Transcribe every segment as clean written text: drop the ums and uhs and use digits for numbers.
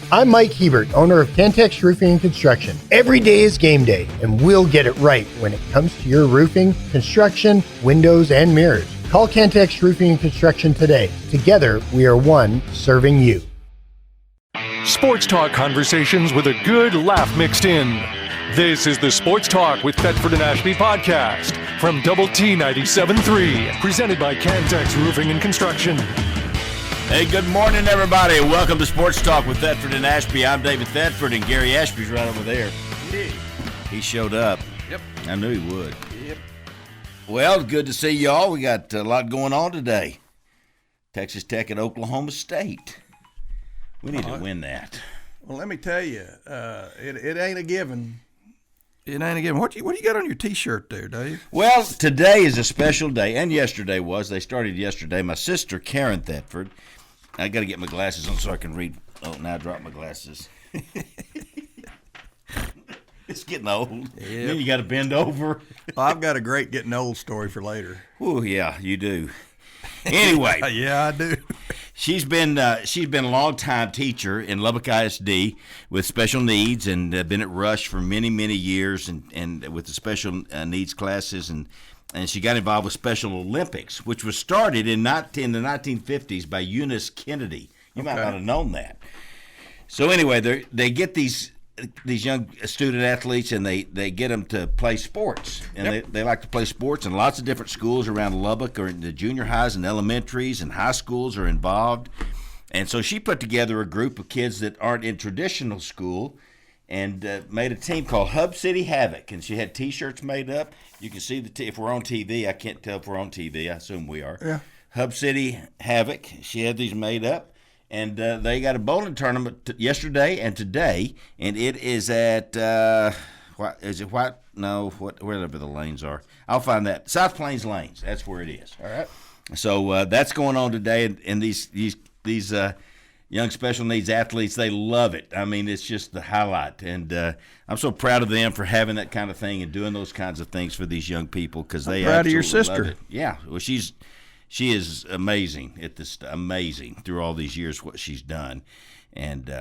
I'm Mike Hebert, owner of Cantex Roofing and Construction. Every day is game day, and we'll get it right when it comes to your roofing, construction, windows, and mirrors. Call Cantex Roofing and Construction today. Together, we are one serving you. Sports talk conversations with a good laugh mixed in. This is the Sports Talk with Thetford and Ashby podcast from Double T 97.3, presented by Cantex Roofing and Construction. Hey, good morning, everybody. Welcome to Sports Talk with Thetford and Ashby. I'm David Thetford, and Gary Ashby's right over there. Yeah. He showed up. Yep. I knew he would. Yep. Well, good to see y'all. We got a lot going on today. Texas Tech at Oklahoma State. We need to win that. Well, let me tell you, it ain't a given. It ain't a given. What do you got on your T-shirt there, Dave? Well, today is a special day, and yesterday was. They started yesterday. My sister, Karen Thetford. I got to get my glasses on so I can read. Oh, now I dropped my glasses. It's getting old. Yep. Then you got to bend over. Well, I've got a great getting old story for later. Oh, yeah, you do. Anyway. Yeah, I do. She's been a long-time teacher in Lubbock ISD with special needs and been at Rush for many, many years and with the special needs classes. And she got involved with Special Olympics, which was started in the 1950s by Eunice Kennedy. You might not have known that. So anyway, they get these young student athletes and they get them to play sports. And they like to play sports, and lots of different schools around Lubbock or in the junior highs and elementaries and high schools are involved. And so she put together a group of kids that aren't in traditional school and made a team called Hub City Havoc. And she had T-shirts made up. You can see if we're on TV. I can't tell if we're on TV. I assume we are. Yeah. Hub City Havoc. She had these made up. And they got a bowling tournament yesterday and today, and it is at wherever the lanes are. I'll find that. South Plains Lanes. That's where it is. All right. So that's going on today, and these young special needs athletes, they love it. I mean, it's just the highlight, and I'm so proud of them for having that kind of thing and doing those kinds of things for these young people because they proud of your absolutely sister. love it. Yeah. Well, She is amazing at this, amazing through all these years what she's done, and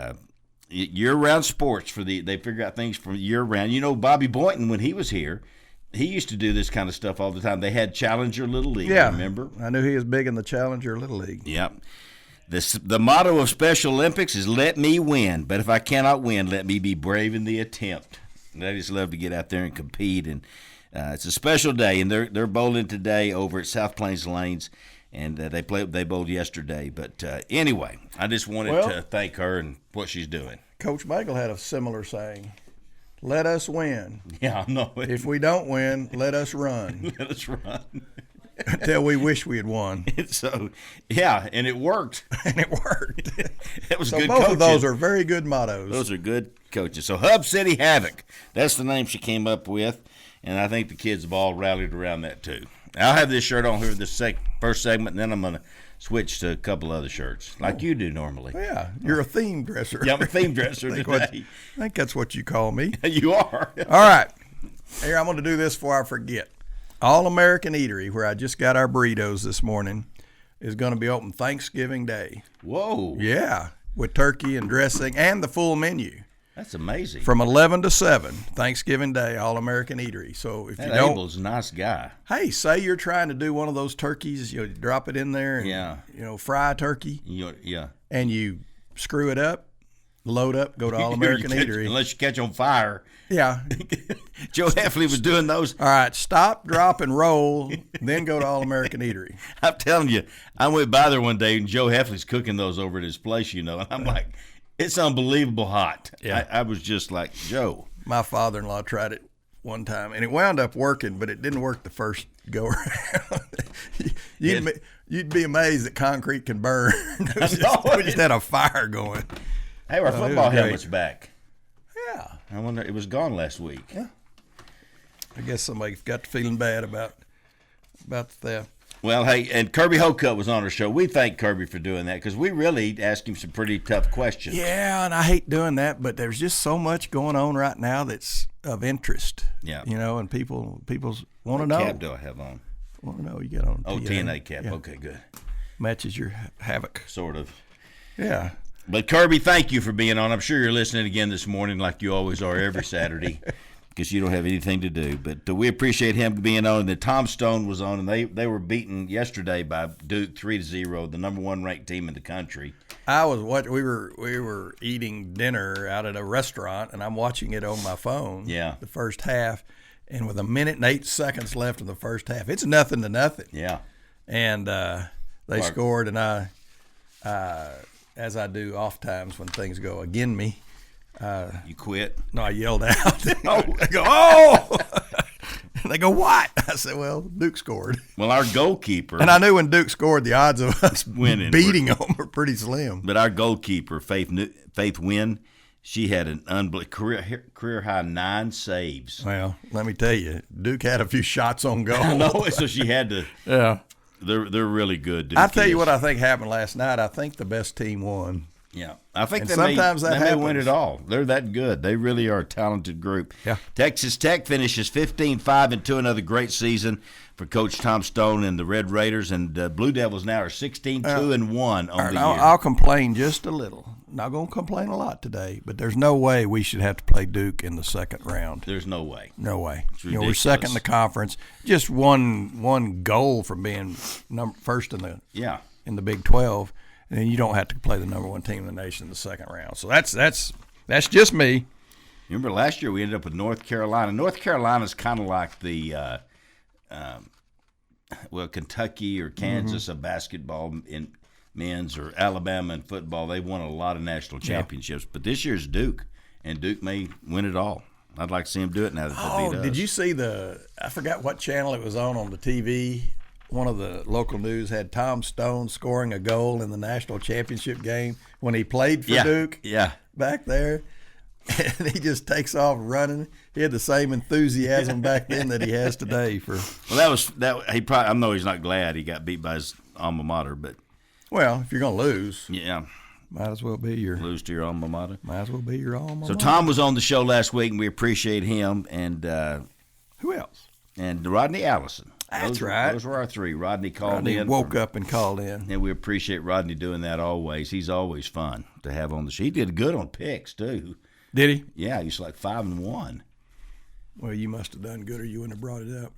year-round sports they figure out things from year-round. You know, Bobby Boynton, when he was here, he used to do this kind of stuff all the time. They had Challenger Little League. Yeah, remember? I knew he was big in the Challenger Little League. Yep. The motto of Special Olympics is "Let me win, but if I cannot win, let me be brave in the attempt." And I just love to get out there and compete and. It's a special day, and they're bowling today over at South Plains Lanes, and they bowled yesterday. But anyway, I just wanted to thank her and what she's doing. Coach Michael had a similar saying: "Let us win. Yeah, I know. If we don't win, let us run. Let us run until we wish we had won." So, yeah, and it worked. It worked. It was so good both coaching. of those are very good mottos. Those are good coaches. So Hub City Havoc, that's the name she came up with. And I think the kids have all rallied around that, too. I'll have this shirt on here in this first segment, and then I'm going to switch to a couple other shirts, like you do normally. Yeah, you're a theme dresser. Yeah, I'm a theme dresser today. I think that's what you call me. You are. All right. Here, I'm going to do this before I forget. All-American Eatery, where I just got our burritos this morning, is going to be open Thanksgiving Day. Whoa. Yeah, with turkey and dressing and the full menu. That's amazing. From 11 to 7, Thanksgiving Day, All-American Eatery. So if you don't, Abel's a nice guy. Hey, say you're trying to do one of those turkeys, you drop it in there and fry a turkey. Yeah. And you screw it up, load up, go to All-American Eatery. Unless you catch on fire. Yeah. Joe Heffley was doing those. All right, stop, drop, and roll, then go to All-American Eatery. I'm telling you, I went by there one day, and Joe Heffley's cooking those over at his place, and I'm like, it's unbelievable hot. Yeah. I was just like, Joe. My father-in-law tried it one time, and it wound up working, but it didn't work the first go-around. You'd be amazed that concrete can burn. We just had a fire going. Hey, our football helmet's back. Yeah. I wonder, it was gone last week. Yeah. I guess somebody got to feeling bad about the theft. Well, hey, and Kirby Hocutt was on our show. We thank Kirby for doing that because we really asked him some pretty tough questions. Yeah, and I hate doing that, but there's just so much going on right now that's of interest. Yeah. And people want to know. What cap do I have on? Want to know. You got on TNA cap. Yeah. Okay, good. Matches your Havoc. Sort of. Yeah. But, Kirby, thank you for being on. I'm sure you're listening again this morning like you always are every Saturday because you don't have anything to do. But we appreciate him being on. And then Tom Stone was on, and they were beaten yesterday by Duke 3-0, the number 1 ranked team in the country. We were eating dinner out at a restaurant, and I'm watching it on my phone. Yeah. The first half, and with 1 minute and 8 seconds left in the first half, it's 0-0. Yeah. And they scored, and I, as I do oftentimes when things go against me, you quit? No, I yelled out. I go, oh! And they go, what? I said, well, Duke scored. Well, our goalkeeper. And I knew when Duke scored, the odds of us winning beating them were pretty slim. But our goalkeeper, Faith Wynn, she had an career high 9 saves. Well, let me tell you, Duke had a few shots on goal. I know, so she had to. Yeah. They're really good. Duke I'll tell you what I think happened last night. I think the best team won. Yeah, I think and they sometimes may happens. win it all. They're that good. They really are a talented group. Yeah. Texas Tech finishes 15-5-2, another great season for Coach Tom Stone and the Red Raiders. And Blue Devils now are 16-2-1 on the year. I'll complain just a little. Not going to complain a lot today, but there's no way we should have to play Duke in the second round. There's no way. No way. It's we're second in the conference. Just one goal from being first in the Big 12. And then you don't have to play the number 1 team in the nation in the second round. So that's just me. Remember last year we ended up with North Carolina. North Carolina's kind of like the Kentucky or Kansas of basketball in men's, or Alabama in football. They won a lot of national championships. Yeah. But this year's Duke, and Duke may win it all. I'd like to see them do it now that they beat us. Did you see I forgot what channel it was on the TV. One of the local news had Tom Stone scoring a goal in the national championship game when he played for Duke back there. And he just takes off running. He had the same enthusiasm back then that he has today. Well, I know he's not glad he got beat by his alma mater, but well, if you're going to lose, might as well be lose to your alma mater. Might as well be your alma mater. So Tom was on the show last week, and we appreciate him. And who else? And Rodney Allison. That's right. Those were our 3. Rodney called in. Woke up and called in. And we appreciate Rodney doing that always. He's always fun to have on the show. He did good on picks, too. Did he? Yeah, he's like 5-1. Well, you must have done good or you wouldn't have brought it up.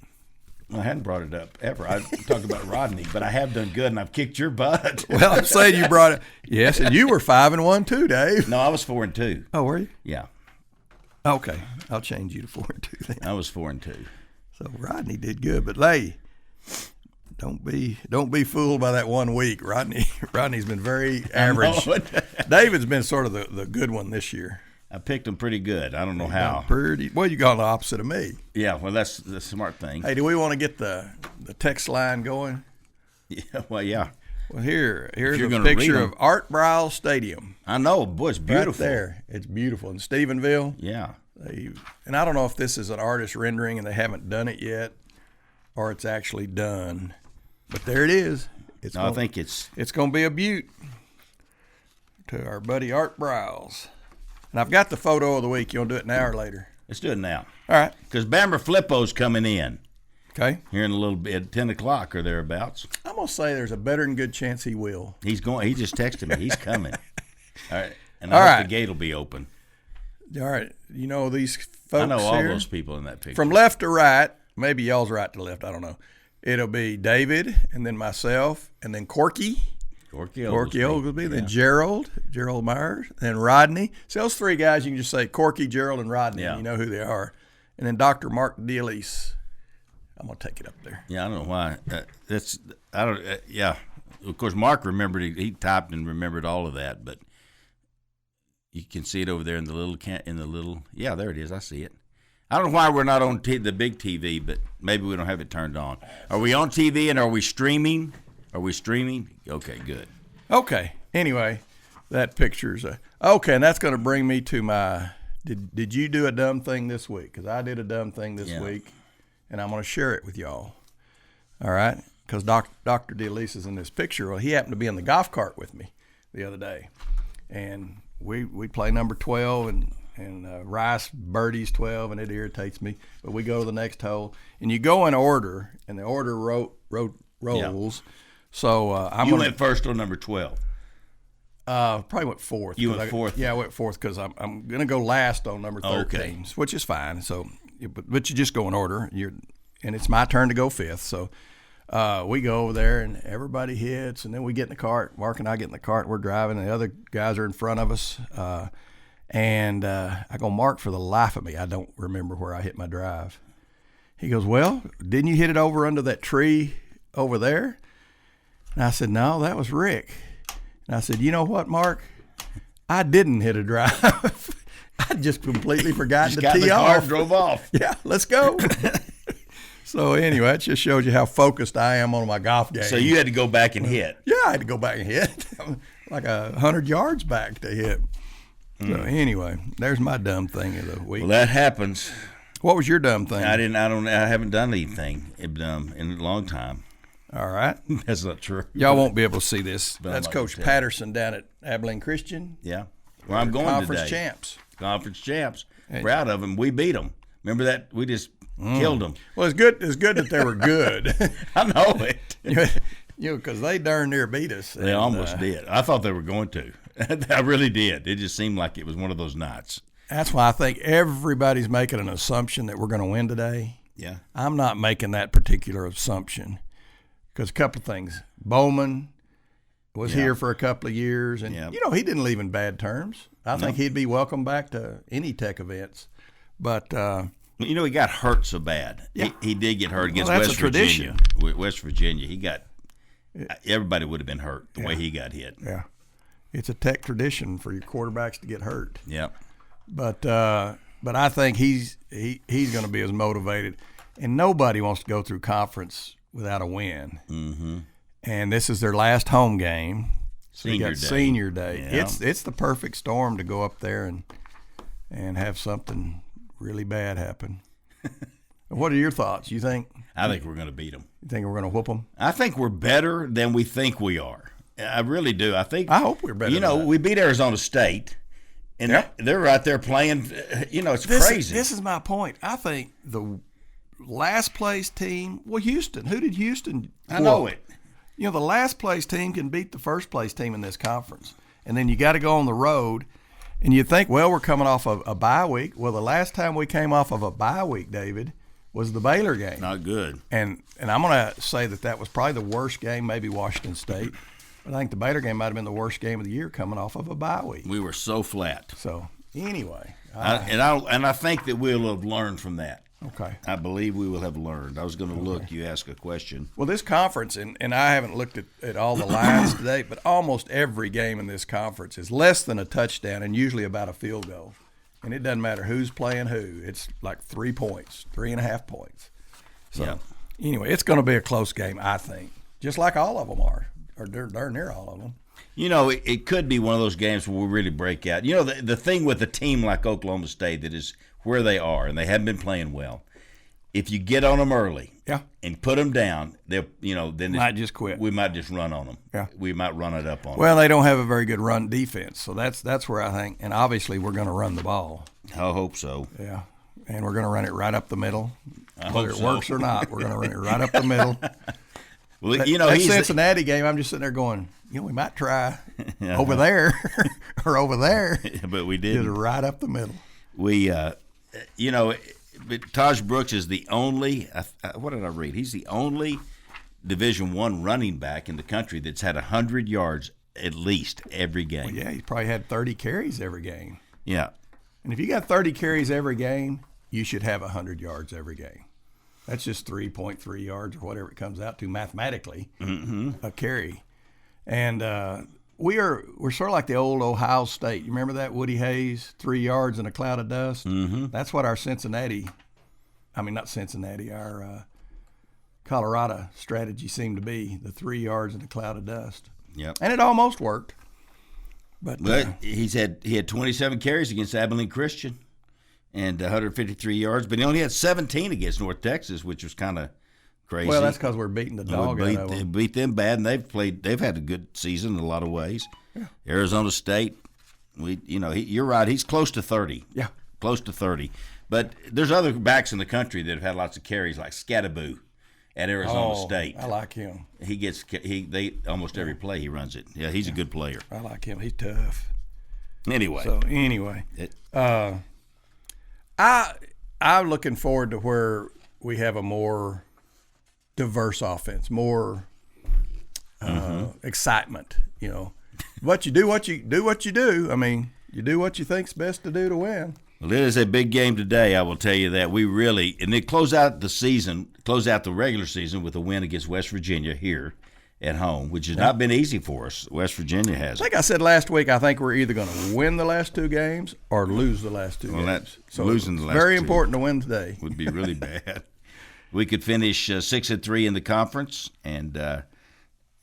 I hadn't brought it up ever. I talked about Rodney, but I have done good, and I've kicked your butt. Well, I'm saying you brought it. Yes, and you were 5-1 too, Dave. No, I was 4-2. Oh, were you? Yeah. Okay, I'll change you to 4-2 then. I was 4-2. So Rodney did good, but don't be fooled by that 1 week. Rodney's been very average. David's been sort of the good one this year. I picked him pretty good. I don't know how. Well, you got the opposite of me. Yeah, well, that's the smart thing. Hey, do we want to get the text line going? Yeah, well, yeah. Well, here's a picture of Art Briles Stadium. I know, boy, it's beautiful. Right there, it's beautiful in Stephenville. Yeah. And I don't know if this is an artist rendering and they haven't done it yet, or it's actually done. But there it is. I think it's going to be a beaut to our buddy Art Briles. And I've got the photo of the week. You want to do it now or later? Let's do it now. All right. Because Bamber Flippo's coming in. Okay. Here in a little bit, 10 o'clock or thereabouts. I'm going to say there's a better than good chance he will. He's going. He just texted me. He's coming. All right. And I hope the gate will be open. All right. You know these folks I know all here? those people in that picture. From left to right, maybe y'all's right to left, I don't know. It'll be David, and then myself, and then Corky Oglesby, then Gerald Myers, then Rodney. So those 3 guys, you can just say Corky, Gerald, and Rodney. Yeah. You know who they are. And then Dr. Mark DeLeese. I'm going to take it up there. Yeah, I don't know why. Yeah. Of course, Mark remembered, he typed and remembered all of that, but you can see it over there in the little, yeah, there it is. I see it. I don't know why we're not on the big TV, but maybe we don't have it turned on. Are we on TV and are we streaming? Okay, good. Okay. Anyway, that picture's okay, and that's going to bring me to my. Did you do a dumb thing this week? Because I did a dumb thing this week, and I'm going to share it with y'all. All right? Because Dr. DeLeese is in this picture. Well, he happened to be in the golf cart with me the other day, and we play number 12 and Rice birdies 12, and it irritates me. But we go to the next hole, and you go in order, and the order rolls. Yeah. So you went first on number 12. Probably went fourth. You went fourth? Yeah, I went fourth because I'm going to go last on number 13, which is fine. So, but you just go in order. And it's my turn to go fifth. So we go over there, and everybody hits, and then we get in the cart. Mark and I get in the cart. We're driving, and the other guys are in front of us. And I go, Mark, for the life of me, I don't remember where I hit my drive. He goes, well, didn't you hit it over under that tree over there? And I said, no, that was Rick. And I said, you know what, Mark? I didn't hit a drive. I just completely forgot to tee off. Drove off. Yeah, let's go. So anyway, it just shows you how focused I am on my golf game. So you had to go back and hit. Yeah, I had to go back and hit. Like 100 yards back to hit. So anyway, there's my dumb thing of the week. Well, that happens. What was your dumb thing? I haven't done anything in a long time. All right. That's not true. Y'all won't be able to see this. But That's Coach Patterson down at Abilene Christian. Yeah. Where I'm going Conference today. Conference champs. Hey. Proud of them. We beat them. Remember that? We just killed them. Well, it's good that they were good. I know it. Because they darn near beat us. They almost did. I thought they were going to. I really did. It just seemed like it was one of those nights. That's why I think everybody's making an assumption that we're going to win today. Yeah. I'm not making that particular assumption because a couple of things. Bowman was here for a couple of years, and, he didn't leave in bad terms. I think he'd be welcome back to any Tech events. But he got hurt so bad. Yeah. He did get hurt against that's West a tradition. Virginia. West Virginia, everybody would have been hurt the way he got hit. Yeah. It's a Tech tradition for your quarterbacks to get hurt. Yep. But I think he's going to be as motivated. And nobody wants to go through conference without a win. Mm-hmm. And this is their last home game. So senior day. Yeah. It's the perfect storm to go up there and have something really bad happen. What are your thoughts? You think? I think we're going to beat them. You think we're going to whoop them? I think we're better than we think we are. I really do. I hope we're better. We beat Arizona State, and they're right there playing. It's crazy. This is my point. I think the last place team. Well, Houston. Who did Houston? I know it. The last place team can beat the first place team in this conference, and then you got to go on the road. And you think, well, we're coming off of a bye week. Well, the last time we came off of a bye week, David, was the Baylor game. Not good. And I'm going to say that was probably the worst game, maybe Washington State. I think the Baylor game might have been the worst game of the year coming off of a bye week. We were so flat. So anyway, I think that we'll have learned from that. Okay. I believe we will have learned. I was going to look. You ask a question. Well, this conference, and I haven't looked at all the lines today, but almost every game in this conference is less than a touchdown and usually about a field goal. And it doesn't matter who's playing who. It's like 3 points, 3.5 points. So anyway, it's going to be a close game, I think, just like all of them are. Or darn near all of them. It could be one of those games where we really break out. The thing with a team like Oklahoma State that is where they are, and they haven't been playing well, if you get on them early and put them down, they'll then might just quit. We might just run on them. Yeah. We might run it up on them. Well, they don't have a very good run defense, so that's where I think, and obviously we're going to run the ball. I hope so. Yeah, and we're going to run it right up the middle. Whether it works or not, we're going to run it right up the middle. Well, that Cincinnati game, I'm just sitting there going, we might try over there or over there. But we didn't. Just right up the middle. We, but Tahj Brooks is the only, what did I read? He's the only Division I running back in the country that's had 100 yards at least every game. Well, yeah, he's probably had 30 carries every game. Yeah. And if you got 30 carries every game, you should have 100 yards every game. That's just 3.3 yards or whatever it comes out to mathematically, a carry. And we're sort of like the old Ohio State. You remember that, Woody Hayes, 3 yards in a cloud of dust? Mm-hmm. That's what our our Colorado strategy seemed to be, the 3 yards in a cloud of dust. Yep. And it almost worked. But he had 27 carries against Abilene Christian. And 153 yards, but he only had 17 against North Texas, which was kind of crazy. Well, that's because we're beating the dog out of them. Beat them bad, and they've had a good season in a lot of ways. Yeah. Arizona State, you're right. He's close to 30. Yeah, close to 30. But there's other backs in the country that have had lots of carries, like Scattaboo. at Arizona State. I like him. They almost every play he runs it. Yeah, he's a good player. I like him. He's tough. Anyway. I'm looking forward to where we have a more diverse offense, more excitement. You know, you do what you do. I mean, you do what you think's best to do to win. Well, it is a big game today, I will tell you that. And they close out the regular season with a win against West Virginia here at home, which has not been easy for us. West Virginia has. Like I said last week, I think we're either going to win the last two games or lose the last two games. So losing the last very two important to win today. Would be really bad. We could finish 6-3 in the conference and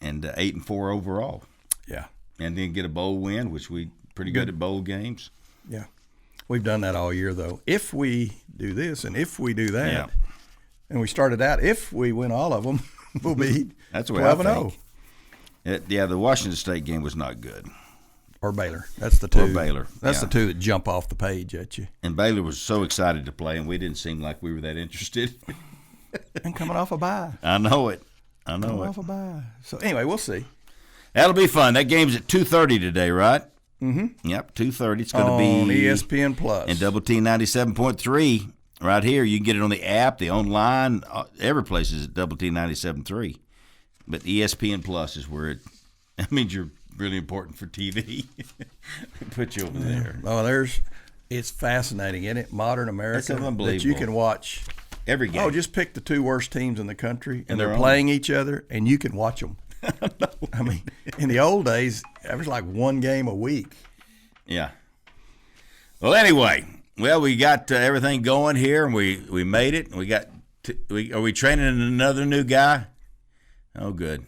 8-4 overall. Yeah. And then get a bowl win, which we pretty good at bowl games. Yeah. We've done that all year, though. If we do this and if we do that, and we started out, if we win all of them, we'll be 12-0. The Washington State game was not good. Or Baylor. That's the two. Or Baylor. That's the two that jump off the page at you. And Baylor was so excited to play, and we didn't seem like we were that interested. And coming off a bye. I know it. Coming off a bye. So, anyway, we'll see. That'll be fun. That game's at 2:30 today, right? Mm-hmm. Yep, 2:30. It's going to on be ESPN Plus and Double T 97.3 right here. You can get it on the app, the online, every place is at Double T 97.3. But ESPN Plus is where that means you're really important for TV. Put you over there. Oh, it's fascinating, isn't it? Modern America. That's unbelievable. That you can watch every game. Oh, just pick the two worst teams in the country, and they're playing each other, and you can watch them. I mean, in the old days, it was like one game a week. Yeah. Well, anyway, we got everything going here, and we made it. We got. Are we training another new guy? Oh, good.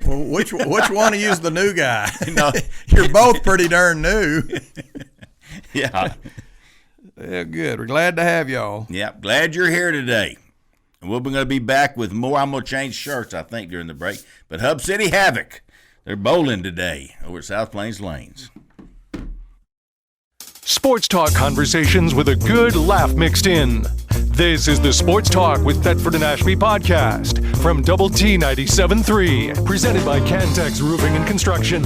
Well, which one of you is the new guy? No. You're both pretty darn new. Yeah. Yeah, good. We're glad to have y'all. Yeah, glad you're here today. And we're going to be back with more. I'm going to change shirts, I think, during the break. But Hub City Havoc, they're bowling today over at South Plains Lanes. Sports talk conversations with a good laugh mixed in. This is the Sports Talk with Thetford and Ashby podcast from Double T 97.3, presented by Cantex Roofing and Construction.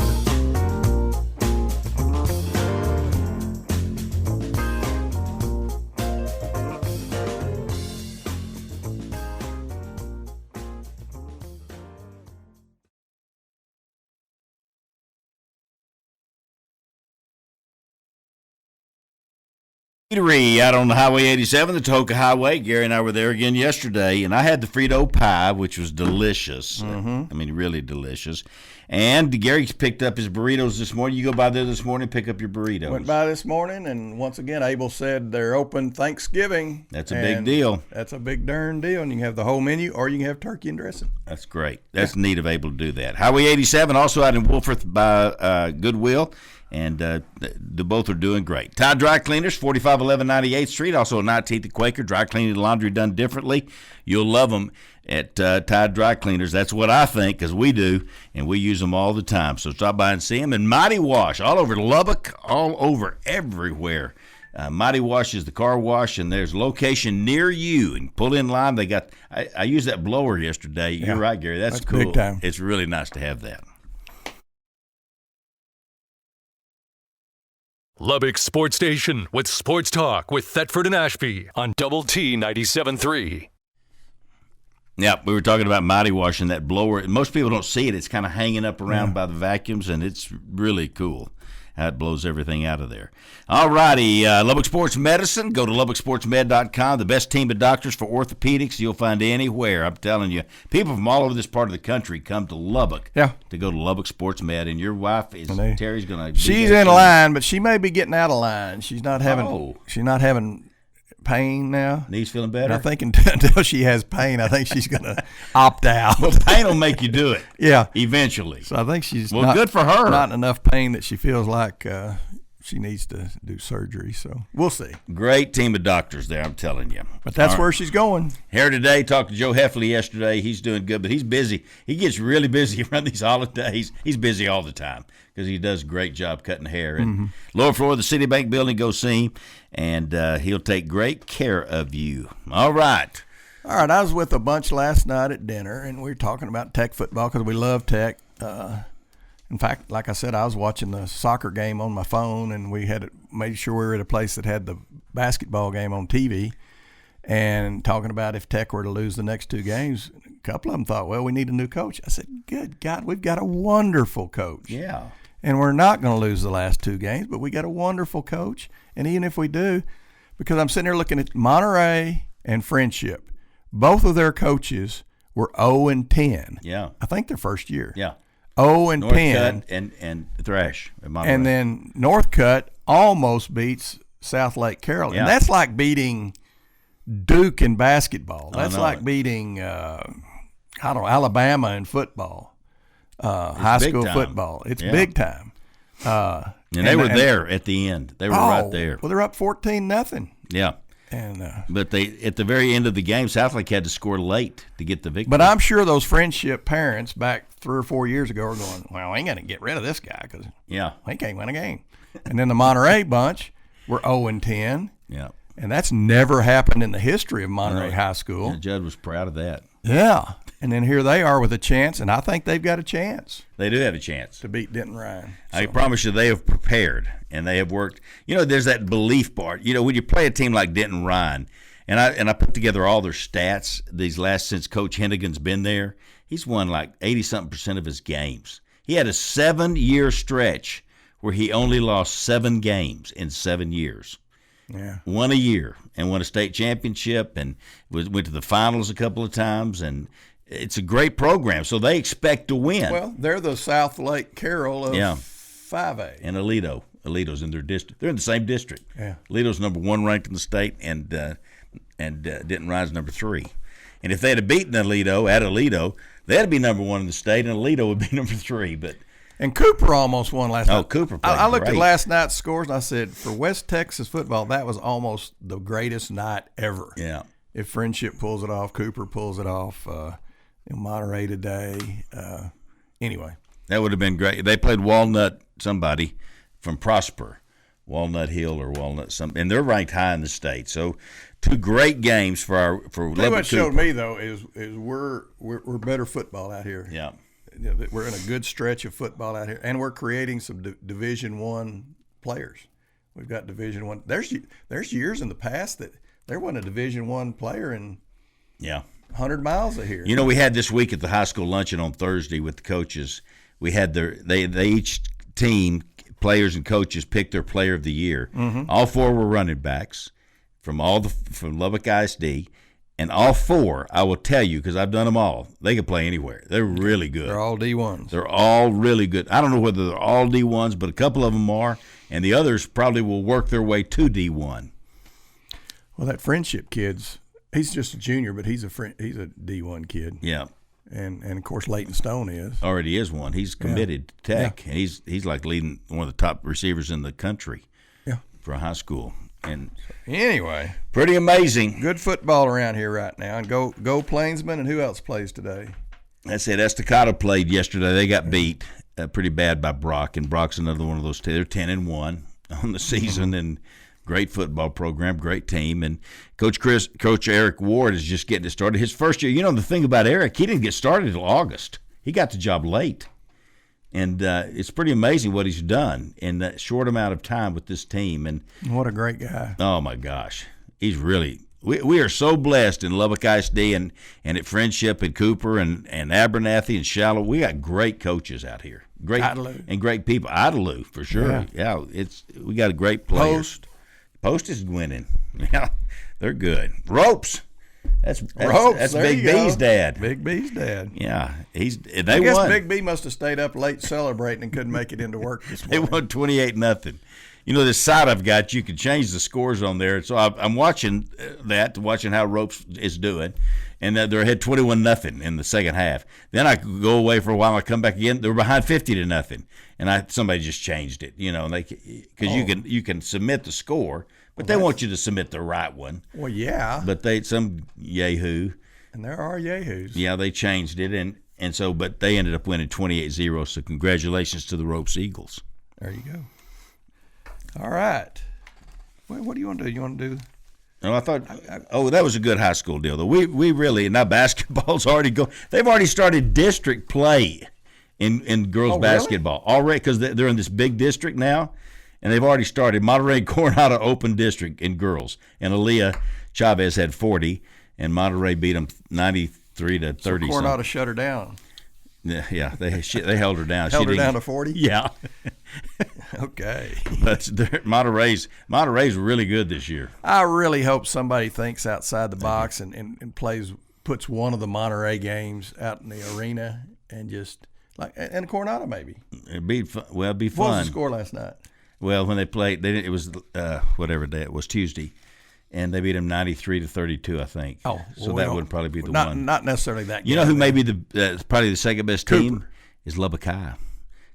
Eatery out on the Highway 87, the Tohoka Highway. Gary and I were there again yesterday, and I had the Frito pie, which was delicious. I mean, really delicious. And Gary picked up his burritos this morning. You go by there this morning, pick up your burritos. Went by this morning, and once again, Abel said they're open Thanksgiving. That's a big deal. That's a big darn deal, and you can have the whole menu, or you can have turkey and dressing. That's great. That's neat of Abel to do that. Highway 87, also out in Wolford by Goodwill. And the both are doing great. Tide Dry Cleaners, 4511 98th Street, also 19th at Quaker. Dry cleaning and laundry done differently. You'll love them at Tide Dry Cleaners. That's what I think, because we do, and we use them all the time. So stop by and see them. And Mighty Wash, all over Lubbock, all over everywhere. Mighty Wash is the car wash, and there's a location near you. And pull in line. They got. I used that blower yesterday. Yeah. You're right, Gary. That's cool. Big time. It's really nice to have that. Lubbock Sports Station with Sports Talk with Thetford and Ashby on Double T 97.3. Yeah, we were talking about Mighty Wash and that blower. Most people don't see it. It's kind of hanging up around by the vacuums, and it's really cool how it blows everything out of there. All righty, Lubbock Sports Medicine. Go to LubbockSportsMed.com. The best team of doctors for orthopedics you'll find anywhere. I'm telling you, people from all over this part of the country come to Lubbock to go to Lubbock Sports Med. And your wife is Terry's going to. She's in line, but she may be getting out of line. She's not having. She's not having pain now. Knees feeling better? And I think until she has pain, I think she's going to opt out. Well, pain will make you do it. Yeah. Eventually. So I think she's good for her. Not enough pain that she feels like she needs to do surgery. So we'll see. Great team of doctors there, I'm telling you. But that's where she's going. Here today, talked to Joe Heffley yesterday. He's doing good, but he's busy. He gets really busy around these holidays. He's busy all the time because he does a great job cutting hair. And lower floor of the Citibank building, go see him, and he'll take great care of you. All right. All right, I was with a bunch last night at dinner, and we were talking about Tech football because we love Tech. In fact, like I said, I was watching the soccer game on my phone, and we had made sure we were at a place that had the basketball game on TV, and talking about if Tech were to lose the next 2 games. A couple of them thought, well, we need a new coach. I said, good God, we've got a wonderful coach. Yeah. And we're not going to lose the last 2 games, but we got a wonderful coach. And even if we do, because I'm sitting there looking at Monterey and Friendship, both of their coaches were 0-10. Yeah. I think their first year. Yeah. 0-10. Northcutt and Thrash. And then Northcutt almost beats South Lake Carroll. Yeah. And that's like beating Duke in basketball. That's like it. beating, Alabama in football, high school football. It's big time. And they were there at the end. They were right there. Well, they're up 14-0. Yeah. And but they at the very end of the game, Southlake had to score late to get the victory. But I'm sure those Friendship parents back 3 or 4 years ago are going, well, I ain't going to get rid of this guy because he can't win a game. And then the Monterey bunch were 0-10. Yeah. And that's never happened in the history of Monterey High School. Yeah, Judd was proud of that. Yeah. And then here they are with a chance, and I think they've got a chance They do have a chance to beat Denton Ryan. I promise you they have prepared, and they have worked. There's that belief part. When you play a team like Denton Ryan, and I put together all their stats since Coach Hennigan's been there, he's won like 80-something% of his games. He had a 7-year stretch where he only lost 7 games in 7 years. Yeah. Won a year and won a state championship and went to the finals a couple of times, and it's a great program, so they expect to win. Well, they're the South Lake Carroll of 5A. And Alito's in their district. They're in the same district. Yeah. Alito's number 1 ranked in the state, and Denton Ryan's number 3. And if they had beaten Alito, they'd be number 1 in the state, and Alito would be number 3. And Cooper almost won last night. Oh, Cooper played I looked great. at last night's scores, and I said, for West Texas football, that was almost the greatest night ever. Yeah. If Friendship pulls it off, Cooper pulls it off, Monterey today. Anyway. That would have been great. They played Walnut somebody from Prosper, Walnut Hill or Walnut something, and they're ranked high in the state. So 2 great games for Lubbock. What showed me, though, is we're better football out here. Yeah. We're in a good stretch of football out here, and we're creating some Division I players. We've got Division I. There's years in the past that there wasn't a Division I player in 100 miles of here. We had this week at the high school luncheon on Thursday with the coaches. We had they each team, players and coaches, picked their player of the year. Mm-hmm. All 4 were running backs from Lubbock ISD. And all 4, I will tell you, because I've done them all, they can play anywhere. They're really good. They're all D1s. They're all really good. I don't know whether they're all D1s, but a couple of them are, and the others probably will work their way to D1. Well, that Friendship kid's he's just a junior, but he's a D1 kid. Yeah. And of course Leighton Stone is. Already is one. He's committed to Tech, and he's like leading one of the top receivers in the country. Yeah. For a high school. And anyway, pretty amazing. Good football around here right now. And go Plainsman, and who else plays today? That's it. Estacado played yesterday. They got beat pretty bad by Brock, and Brock's another one of those. They're 10-1 on the season, and great football program, great team. And Coach Eric Ward is just getting it started. His first year. The thing about Eric, he didn't get started until August. He got the job late. And it's pretty amazing what he's done in that short amount of time with this team. And what a great guy. Oh, my gosh. He's really – we are so blessed in Lubbock ISD and at Friendship and Cooper and Abernathy and Shallow. We got great coaches out here. Great Idalou. And great people. Idalou, for sure. Yeah, we got a great player. Post is winning. Yeah, they're good. Ropes. That's Big B's dad. Big B's dad. Yeah, I guess won. Big B must have stayed up late celebrating and couldn't make it into work this They morning. won 28-0. This site I've got, you can change the scores on there. So I'm watching watching how Ropes is doing, and they're ahead 21-0 in the second half. Then I go away for a while. I come back again. They're behind 50-0, and somebody just changed it. Because you can submit the score. But they want you to submit the right one. Well, yeah. But some yahoo. And there are yahoos. Yeah, they changed it, but they ended up winning 28-0. So congratulations to the Ropes Eagles. There you go. All right. Well, what do you want to do? You want to do No, I thought. That was a good high school deal. Though we really now basketball's already go. They've already started district play in girls basketball already because they're in this big district now, and they've already started. Monterey Coronado Open District in girls, and Aaliyah Chavez had 40, and Monterey beat them 93 to 30. So Coronado shut her down. Yeah, they held her down. Held her down to 40? Yeah. Okay. But Monterey's really good this year. I really hope somebody thinks outside the box and puts one of the Monterey games out in the arena and just and Coronado maybe. It'd be fun. Well, it'd be fun. What was the score last night? Well, when they played, it was whatever day it was, Tuesday, and they beat them 93 to 32, I think. Oh, so that would probably be the one. Not necessarily that. You know who may be probably the second best team is Lubbock High.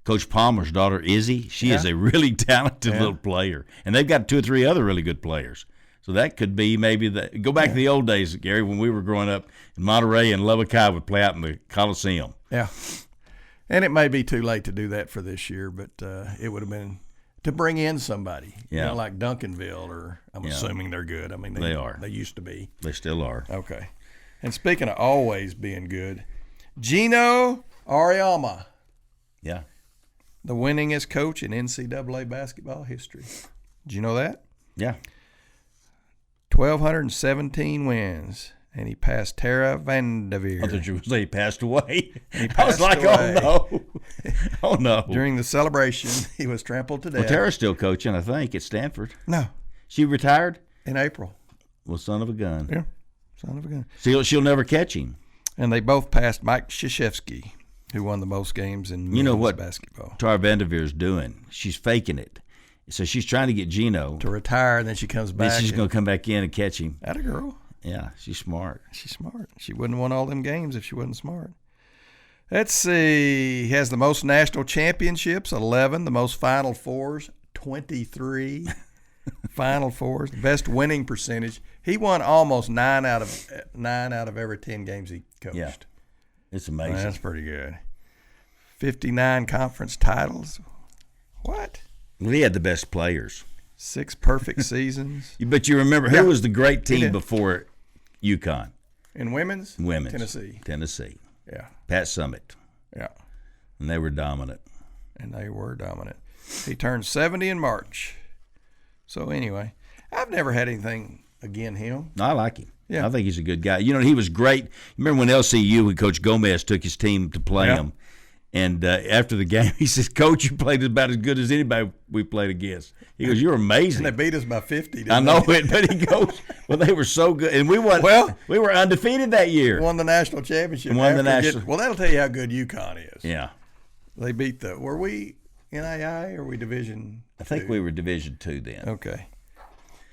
Coach Palmer's daughter, Izzy, she is a really talented little player. And they've got 2 or 3 other really good players. So that could be maybe go back to the old days, Gary, when we were growing up in Monterey and Lubbock High would play out in the Coliseum. Yeah. And it may be too late to do that for this year, but it would have been to bring in somebody, like Duncanville, or I'm assuming they're good. I mean, they are. They used to be. They still are. Okay. And speaking of always being good, Gino Auriemma. Yeah. The winningest coach in NCAA basketball history. Did you know that? Yeah. 1,217 wins, and he passed Tara Vanderveer. I thought you were saying he passed away. He passed away. Oh, no. Oh, no. During the celebration, he was trampled to death. Well, Tara's still coaching, I think, at Stanford. No. She retired? In April. Well, son of a gun. Yeah, son of a gun. She'll never catch him. And they both passed Mike Krzyzewski, who won the most games in men's basketball. Tara Vanderveer's doing? She's faking it. So she's trying to get Gino to retire, and then she comes back. Then she's going to come back in and catch him. Atta girl. Yeah, she's smart. She's smart. She wouldn't have won all them games if she wasn't smart. Let's see. He has the most national championships, 11. The most Final Fours, 23. Final Fours. The best winning percentage. He won almost 9 out of every 10 games he coached. Yeah. It's amazing. That's pretty good. 59 conference titles. What? Well, he had the best players. 6 perfect seasons. But you remember who was the great team before UConn? In women's? Tennessee. Yeah. Pat Summitt. Yeah. And they were dominant. He turned 70 in March. So anyway, I've never had anything against him. No, I like him. Yeah. I think he's a good guy. You know, he was great. Remember when LCU, when Coach Gomez took his team to play him? And after the game, he says, "Coach, you played about as good as anybody we played against." He goes, "You're amazing." And they beat us by 50. I know it, but he goes, "Well, they were so good, and we won. Well, we were undefeated that year. Won the national championship. Well, that'll tell you how good UConn is. Yeah, they beat Were we NAIA or were we Division? I think we were Division II then. Okay.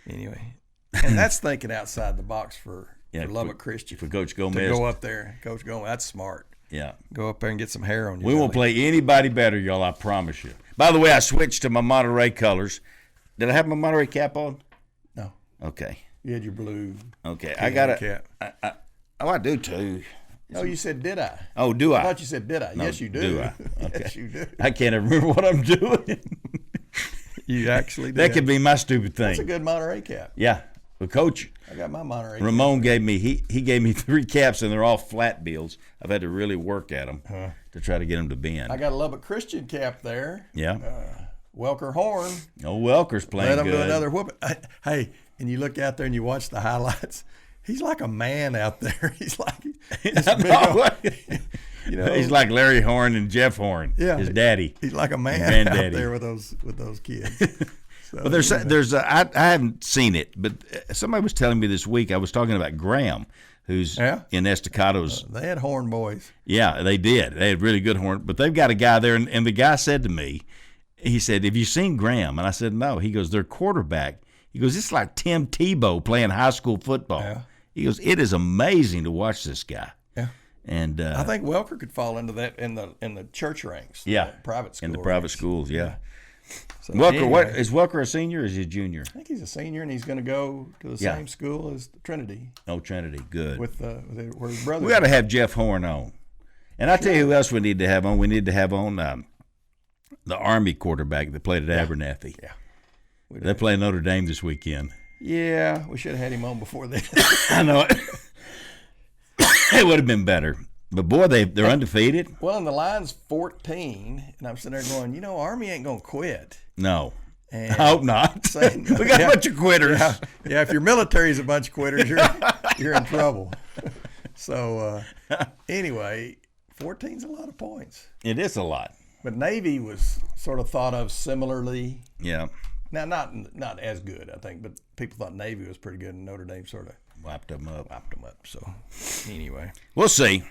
Anyway, and that's thinking outside the box for Lubbock Christian. For Coach Gomez to go up there, Coach Gomez. That's smart. Yeah. Go up there and get some hair on you. We won't play anybody better, y'all, I promise you. By the way, I switched to my Monterey colors. Did I have my Monterey cap on? No. Okay. You had your blue. Okay. I got it. Cap. I do too. Oh, you said did I? Oh, do I? I thought you said did I. No, yes, you do. Do I? Okay. Yes, you do. I can't even remember what I'm doing. You actually did. That could be my stupid thing. That's a good Monterey cap. Yeah. Well, Coach, I got my Monterey. Ramon gave me he gave me 3 caps, and they're all flat bills. I've had to really work at them to try to get them to bend. I got a Lubbock Christian cap there. Yeah. Welker Horn. Oh, Welker's playing Let him good. do another whooping. Hey, and you look out there and you watch the highlights. He's like a man out there. He's like he's like Larry Horn and Jeff Horn. Yeah, his daddy. He's like a man out there with those kids. So, well, there's I haven't seen it, but somebody was telling me this week. I was talking about Graham, who's in Estacado's. They had horn boys. Yeah, they did. They had really good horn, but they've got a guy there, and the guy said to me, he said, "Have you seen Graham?" And I said, "No." He goes, "Their quarterback." He goes, "It's like Tim Tebow playing high school football." Yeah. He goes, "It is amazing to watch this guy." Yeah. And I think Welker could fall into that in the church ranks. Yeah. Private school. In the private schools, yeah. So Welker, anyway, is Welker a senior or is he a junior? I think he's a senior, and he's going to go to the same school as Trinity. Oh, Trinity, good. With where his brother. We got to have Jeff Horn on. And I tell you who else we need to have on. We need to have on the Army quarterback that played at Abernathy. Yeah. They play Notre Dame this weekend. Yeah, we should have had him on before then. I know it. It would have been better. But, boy, they're undefeated. Well, and the line's 14, and I'm sitting there going, Army ain't going to quit. No. And I hope not. We got a bunch of quitters. Yeah, if your military's a bunch of quitters, you're in trouble. So, anyway, 14's a lot of points. It is a lot. But Navy was sort of thought of similarly. Yeah. Now, not as good, I think, but people thought Navy was pretty good, and Notre Dame sort of wiped them up. So, anyway. We'll see.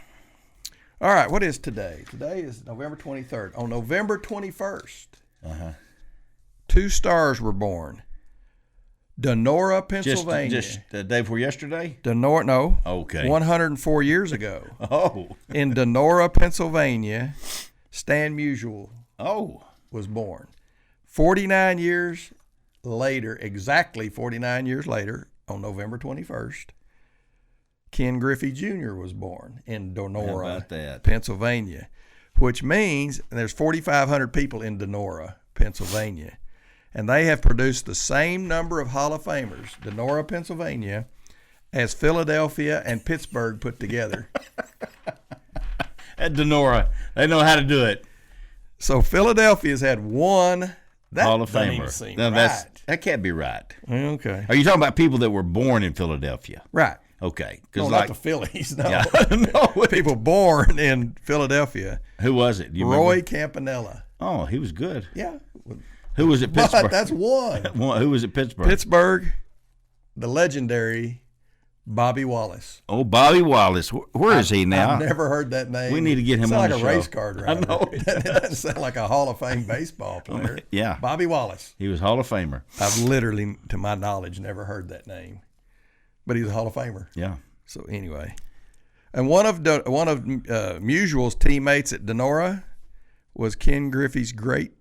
All right, what is today? Today is November 23rd. On November 21st, 2 stars were born. Donora, Pennsylvania. Just the day before yesterday? Donora, no. Okay. 104 years ago. Oh. In Donora, Pennsylvania, Stan Musial was born. 49 years later, exactly 49 years later, on November 21st, Ken Griffey Jr. was born in Donora, Pennsylvania, which means there's 4,500 people in Donora, Pennsylvania, and they have produced the same number of Hall of Famers, Donora, Pennsylvania, as Philadelphia and Pittsburgh put together. At Donora, they know how to do it. So Philadelphia's had one Hall of Famer. No, that can't be right. Okay. Are you talking about people that were born in Philadelphia? Right. Okay. No, not the Phillies. No. Yeah. No. People born in Philadelphia. Who was it? Roy Campanella. Oh, he was good. Yeah. Who was at Pittsburgh? But that's one. Who was at Pittsburgh? Pittsburgh, the legendary Bobby Wallace. Oh, Bobby Wallace. Where is he now? I've never heard that name. We need to get him on the show. Sounds like a race car driver. I know. It doesn't sound like a Hall of Fame baseball player. Yeah. Bobby Wallace. He was Hall of Famer. I've literally, to my knowledge, never heard that name. But he's a Hall of Famer. Yeah. So anyway. And one of Musial's teammates at Donora was Ken Griffey's granddad,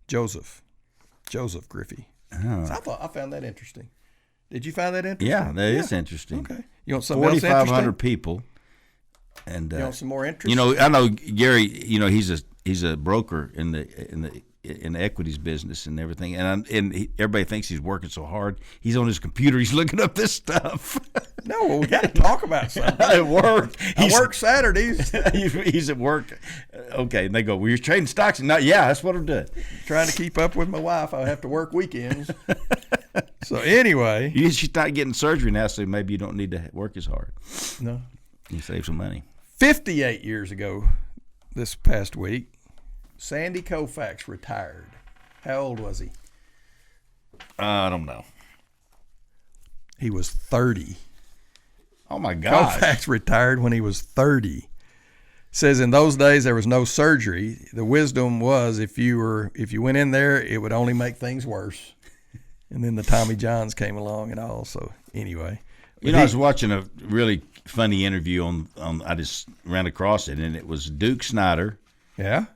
Joseph Griffey. Oh. So I found that interesting. Did you find that interesting? Yeah, that is interesting. Okay. You want something else interesting? 4,500 people. And you want some more interesting? I know Gary. He's a broker in the equities business and everything, and everybody thinks he's working so hard. He's on his computer. He's looking up this stuff. No, well, we got to talk about something. At work. I work Saturdays. He's at work. Okay, and they go, "Well, you're trading stocks." No, yeah, that's what I'm doing. Trying to keep up with my wife. I have to work weekends. So anyway, she's not getting surgery now, so maybe you don't need to work as hard. No, you save some money. 58 years ago, this past week, Sandy Koufax retired. How old was he? I don't know. He was 30. Oh my gosh. Koufax retired when he was 30. Says in those days there was no surgery. The wisdom was if you went in there, it would only make things worse. And then the Tommy Johns came along and all. So anyway, I was watching a really funny interview on I just ran across it, and it was Duke Snider,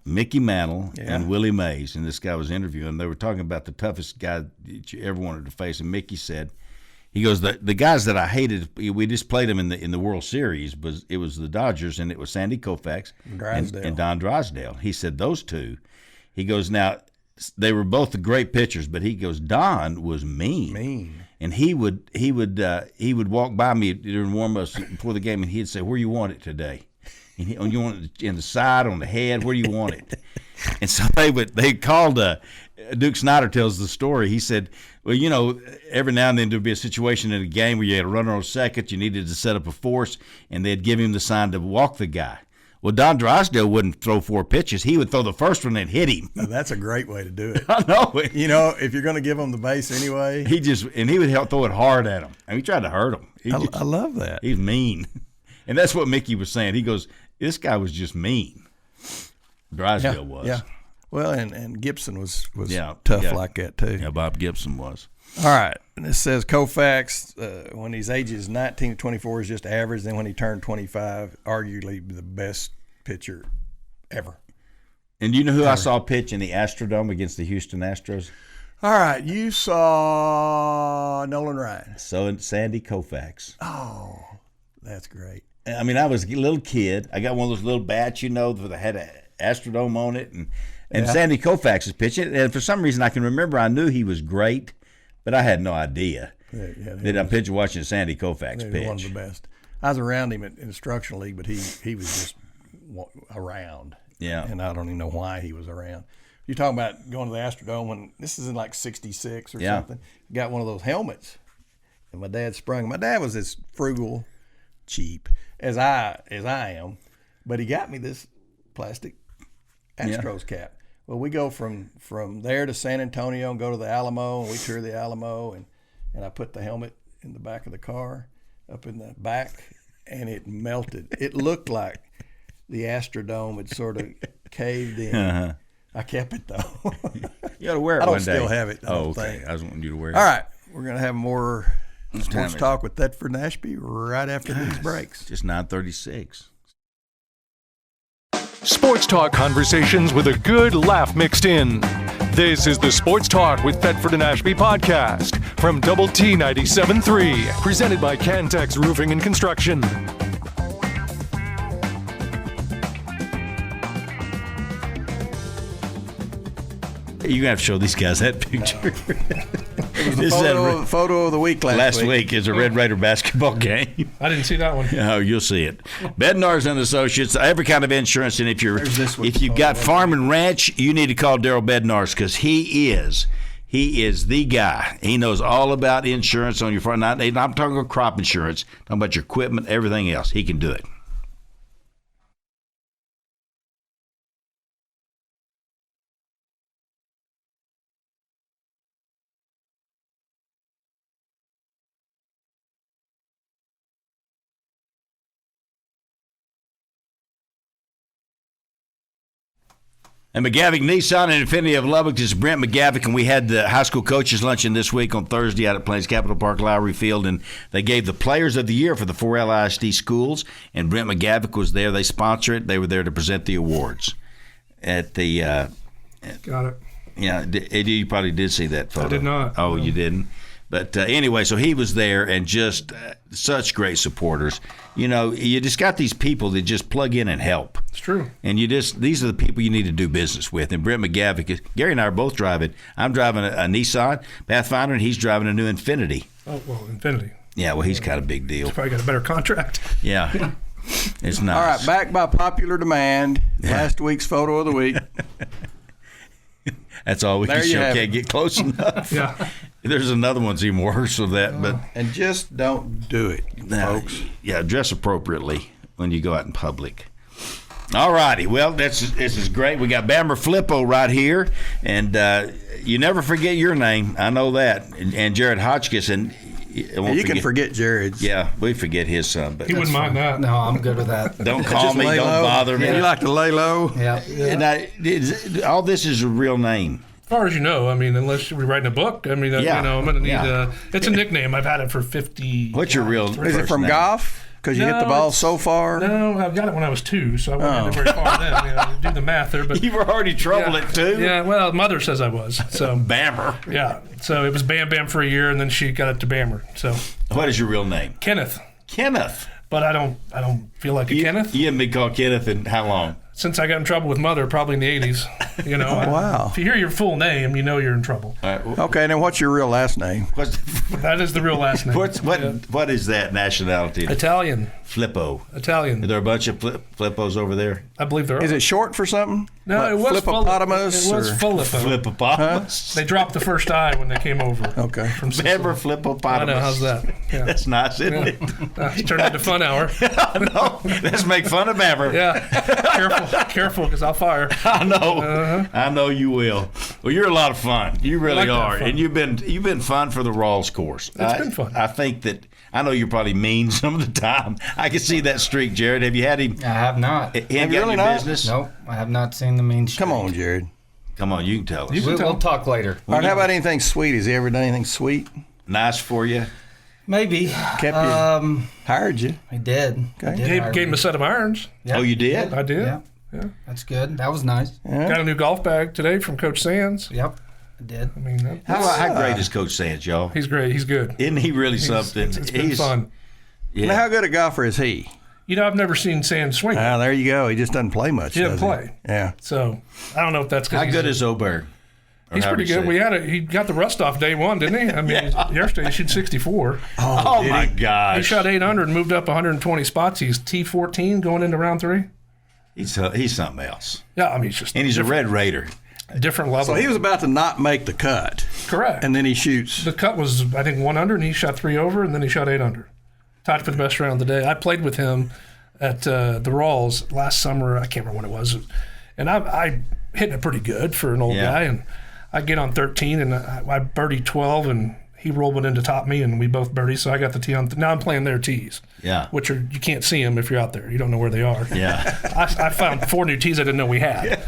Mickey Mantle, and Willie Mays, and this guy was interviewing. They were talking about the toughest guy that you ever wanted to face, and Mickey said, he goes, the guys that I hated, we just played them in the World Series, but it was the Dodgers, and it was Sandy Koufax and Don Drysdale. He said those two. He goes, now they were both great pitchers, but he goes, Don was mean. And he would walk by me during warm-ups before the game, and he'd say, "Where you want it today? And you want it in the side, on the head? Where do you want it?" And so they called. Duke Snider tells the story. He said, "Well, every now and then there'd be a situation in a game where you had a runner on second, you needed to set up a force, and they'd give him the sign to walk the guy. Well, Don Drysdale wouldn't throw 4 pitches. He would throw the first one and hit him." Now, that's a great way to do it. I know. If you're going to give him the base anyway. He would throw it hard at him. And he tried to hurt him. I love that. He's mean. And that's what Mickey was saying. He goes, this guy was just mean. Drysdale was. Yeah. Well, and Gibson was tough like that too. Yeah, Bob Gibson was. All right. And this says Koufax, when he's ages 19 to 24, is just average. Then when he turned 25, arguably the best pitcher ever. And you know who I saw pitch in the Astrodome against the Houston Astros? All right. You saw Nolan Ryan. So Sandy Koufax. Oh, that's great. I mean, I was a little kid. I got one of those little bats, that had an Astrodome on it, and And Sandy Koufax is pitching. And for some reason, I can remember I knew he was great, but I had no idea that I'm watching Sandy Koufax pitch. One of the best. I was around him in instructional league, but he was just around. Yeah. And I don't even know why he was around. You're talking about going to the Astrodome when this is in like 66 or something. Got one of those helmets, and my dad sprung. My dad was as frugal, cheap as I am, but he got me this plastic Astros cap. Well, we go from there to San Antonio and go to the Alamo, and we tour the Alamo, and I put the helmet in the back of the car, up in the back, and it melted. It looked like the Astrodome had sort of caved in. Uh-huh. I kept it though. You ought to wear it I don't one day. still have it. Oh, okay. I was wanting you to wear it. All right, we're gonna have more sports time talk with Thetford and Ashby right after these breaks. Just 9:36. Sports talk conversations with a good laugh mixed in. This is the Sports Talk with Thetford and Ashby podcast from Double T 97.3, presented by Cantex Roofing and Construction. You're going to have to show these guys that picture. It was the photo of the week last week. Is a Red Raider basketball game. I didn't see that one. Oh, you'll see it. Bednars and Associates, every kind of insurance. And if you've got farm and ranch, you need to call Daryl Bednars because he is the guy. He knows all about insurance on your farm. I'm talking about crop insurance, I'm talking about your equipment, everything else. He can do it. And McGavick Nissan and Infinity of Lubbock. This is Brent McGavick, and we had the high school coaches luncheon this week on Thursday out at Plains Capital Park, Lowry Field, and they gave the Players of the Year for the 4 LISD schools, and Brent McGavick was there. They sponsor it. They were there to present the awards at the Got it. Yeah, you probably did see that photo. I did not. Oh, you didn't? But anyway, so he was there, and just such great supporters. You know, you just got these people that just plug in and help. It's true. And these are the people you need to do business with. And Brent McGavick, Gary and I are both driving. I'm driving a Nissan Pathfinder, and he's driving a new Infinity. Oh, well, Infinity. Yeah, well, he's got a big deal. He's probably got a better contract. Yeah. It's nice. All right, back by popular demand, last week's photo of the week. That's all we can show. Can't get close enough. Yeah. There's another one's even worse of that. But and just don't do it, folks. Yeah, dress appropriately when you go out in public. All righty. Well, this is great. We got Bamber Flippo right here. And you never forget your name. I know that. And Jared Hotchkiss. And you can forget Jared's. Yeah, we forget his son. But He wouldn't mind that. No, I'm good with that. Don't call me. Don't bother me. You like to lay low? Yeah. And all this is a real name. As far as you know, I mean, unless we're writing a book, I mean, you know, I'm going to need it's a nickname. I've had it for 50. What's your real Is it from name? golf? Because you hit the ball so far? No, I got it when I was 2, so I wasn't very far then. You know, do the math there. But You were already trouble at 2? Yeah, well, mother says I was. So Bammer. Yeah, so it was Bam Bam for a year, and then she got it to Bammer. So What is your real name? Kenneth. Kenneth. But I don't feel like a Kenneth. You haven't been called Kenneth in how long? Since I got in trouble with mother, probably in the 80s. You know, wow. If you hear your full name, you know you're in trouble. All right, Okay, then what's your real last name? That is the real last name. What is that nationality? Italian. Flippo. Italian. Are there a bunch of Flippos over there? I believe there are. Is it short for something? No, like it was Flippopotamus? It was Filippo. Flippopotamus? They dropped the first I when they came over. Okay. From Sicily. Remember Flippopotamus? I know, how's that? Yeah. That's nice, isn't it? It's turned into Fun Hour. No, let's make fun of Bammer. Yeah. Careful, because I'll fire. I know. I know you will. Well, you're a lot of fun. You really are. And you've been fun for the Rawls course. It's been fun. I think that I know you're probably mean some of the time. I can see that streak, Jared. Have you had him? I have not. He ain't Have you got really your not? business? Nope, I have not seen the mean streak. Come on, Jared. Come on, you can tell us. We'll talk later. All right, how about anything sweet? Has he ever done anything sweet? Nice for you? Maybe. Kept you? Hired you? I did. Okay. Gave him a set of irons. Yeah. Oh, you did? I did. Yeah. That's good. That was nice. Got a new golf bag today from Coach Sands. Yep, I did. I mean, How great is Coach Sands, y'all? he's great. He's good. Isn't he really something? It's been fun. Yeah. Now, how good a golfer is he? I've never seen Sand swing. Ah, there you go. He just doesn't play much. He doesn't play. Yeah. So I don't know if that's because How good is Oberg? He's pretty good. He got the rust off day one, didn't he? I mean, yesterday he shot 64. Oh my gosh! He shot 800 and moved up 120 spots. He's T14 going into round 3. He's something else. Yeah, I mean, he's a Red Raider. Different level. So he was about to not make the cut. Correct. And then he shoots. The cut was, I think, 1 under, and he shot 3 over, and then he shot 8 under. Tied for the best round of the day. I played with him at the Rawls last summer. I can't remember when it was. And I hitting it pretty good for an old guy. And I get on 13, and I birdie 12, and he rolled one in to top me, and we both birdied. So I got the tee on. Now I'm playing their tees. Yeah. Which you can't see them if you're out there. You don't know where they are. Yeah. I found 4 new tees I didn't know we had.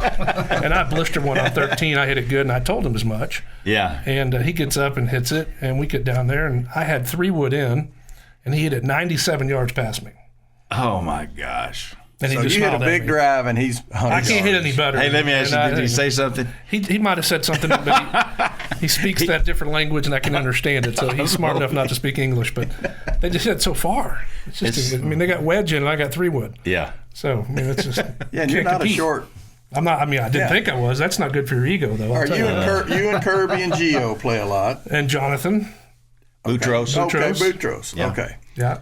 And I blistered one on 13. I hit it good, and I told him as much. Yeah. And he gets up and hits it, and we get down there, and I had 3 wood in, and he hit it 97 yards past me. Oh, my gosh. And so you hit a big drive, and he's 100 I can't hit any better. Hey, let me ask you, did he say something? He might have said something, but he speaks that different language, and I can understand it. So he's smart enough not to speak English. But they just hit so far. It's just, I mean, they got wedge in, and I got 3 wood. Yeah. So, I mean, it's just. Yeah, and you're not compete. a short. I'm not. I mean, I didn't think I was. That's not good for your ego, though. You and Kirby and Gio play a lot. And Jonathan. Boutros. Okay, Boutros. Yeah. Okay. Yeah.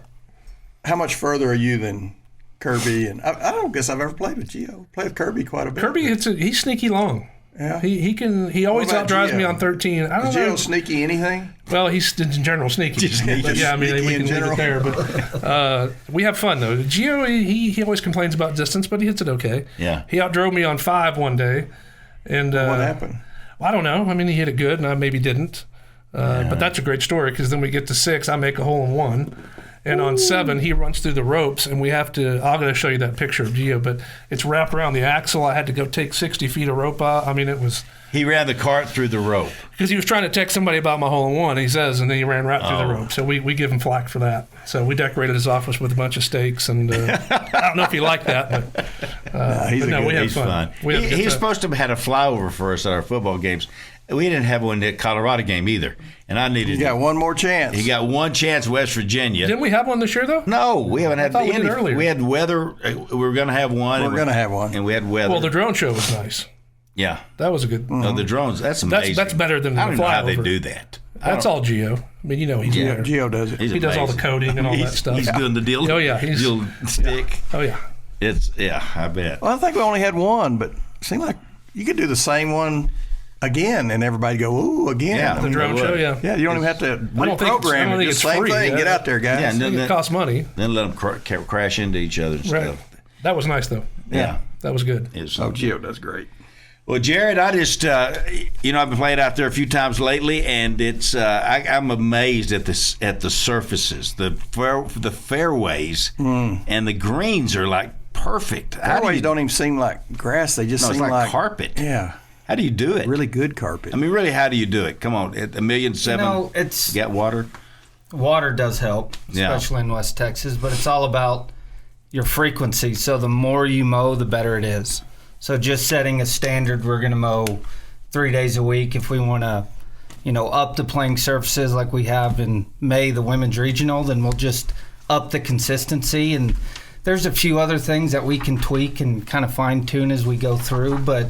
How much further are you than Kirby? And I don't guess I've ever played with Gio. Played with Kirby quite a bit. Kirby, he's sneaky long. Yeah. He always outdrives me on 13. I don't know. Gio sneaky anything? Well, he's in general sneaky. But yeah, I mean, we can leave it there. But we have fun, though. Gio, he always complains about distance, but he hits it okay. Yeah. He outdrove me on 5 one day. And what happened? I don't know. I mean, he hit it good, and I maybe didn't. But that's a great story, because then we get to 6, I make a hole in 1. And on 7, he runs through the ropes, and we have to. I'm going to show you that picture of Gio, but it's wrapped around the axle. I had to go take 60 feet of rope out. I mean, it was. He ran the cart through the rope. Because he was trying to text somebody about my hole in 1, he says, and then he ran right through the rope. So we give him flack for that. So we decorated his office with a bunch of steaks, and I don't know if he liked that, but we had fun. He's supposed to have had a flyover for us at our football games. We didn't have one at Colorado game either, and I needed. You got one more chance. He got one chance, West Virginia. Didn't we have one this year though? No, we haven't had any. any. Earlier. We had weather. We were going to have one. We're going to have one, and we had weather. Well, the drone show was nice. Yeah, that was a good. No, the drones. That's amazing. That's better than the flyover. I don't know how they do that. That's all Gio. I mean, you know, he's there. Gio does it. He does all the coding and all that stuff. He's doing the deal. Oh yeah, he's stick. Oh yeah. I bet. Well, I think we only had one, but it seemed like you could do the same one again, and everybody go, ooh, again. Yeah, the drone show, yeah. Yeah, you don't even have to I reprogram it. think Just same free, thing. Get out there, guys. Yeah, and then it costs money. Then let them crash into each other and stuff. That was nice, though. Yeah. That was good. Gio does great. Well, Jared, I just, I've been playing out there a few times lately, and it's, I'm amazed at the surfaces, the fairways, and the greens are like perfect. Fairways don't even seem like grass; they just seem like carpet. Yeah. How do you do it? Really good carpet. I mean, really, how do you do it? Come on, at 1,000,007. It's you got water. Water does help, especially in West Texas, but it's all about your frequency. So the more you mow, the better it is. So just setting a standard, we're going to mow 3 days a week. If we want to, up the playing surfaces like we have in May, the women's regional, then we'll just up the consistency. And there's a few other things that we can tweak and kind of fine tune as we go through, but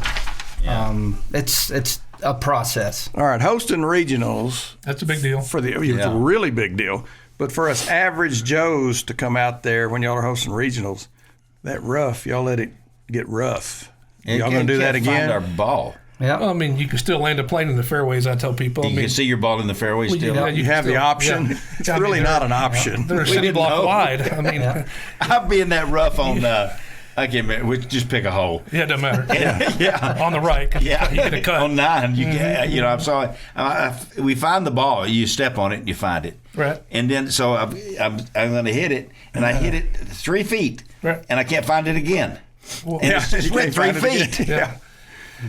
it's a process. All right, hosting regionals. That's a big deal. It's a really big deal. But for us average Joes to come out there when y'all are hosting regionals, that rough, y'all let it get rough. Y'all going to do that again? Find our ball. Yeah. Well, I mean, you can still land a plane in the fairways, I tell people. You can see your ball in the fairway still? You have the option. Yeah. It's really not an option. They're a city block wide. I mean, I'll be in that rough on I can't remember. We just pick a hole. Yeah, it doesn't matter. Yeah. On the right. Yeah. You get a cut. On 9, you can, I'm sorry. We find the ball. You step on it and you find it. Right. And then, so I'm going to hit it, and I hit it 3 feet, right. And I can't find it again. Well, and it just went 3 feet. Yeah.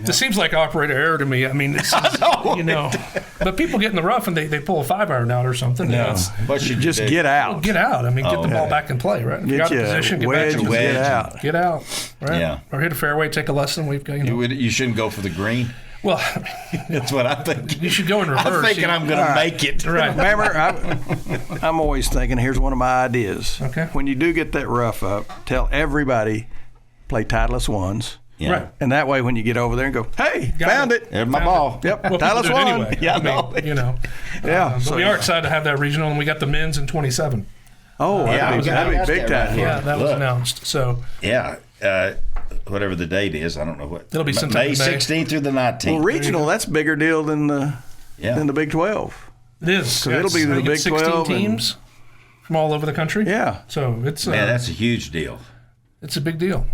This seems like operator error to me. I mean, but people get in the rough and they pull a 5-iron out or something. No, but you just get out. Well, get out. I mean, get the ball back in play, right? If you got a position, get back to wedge. Get out, right? Yeah. Or hit a fairway, take a lesson. We've got, You shouldn't go for the green. Well, That's what I think. you should go in reverse. I'm thinking I'm going to make it. Right. Remember, I'm always thinking, here's one of my ideas. Okay. When you do get that rough up, tell everybody, play Titleist ones. Yeah. Right. And that way, when you get over there and go, hey, Got found it. it. There's my Found ball. Yep, Well, people Titleist do it one. anyway. Yeah, I mean, you know. Yeah. But we are excited to have that regional, and we got the men's in 27. Oh, Yeah, that'd be big right time. here. Yeah, that was Look. announced. So Yeah. Whatever the date is, I don't know what. It'll be sometime May in May. 16th through the 19th. Well, regional, that's a bigger deal than the Big 12. it is. So it'll be the I think Big it's 16 12 and- teams from all over the country. Yeah. So it's Man, that's a huge deal. it's a big deal.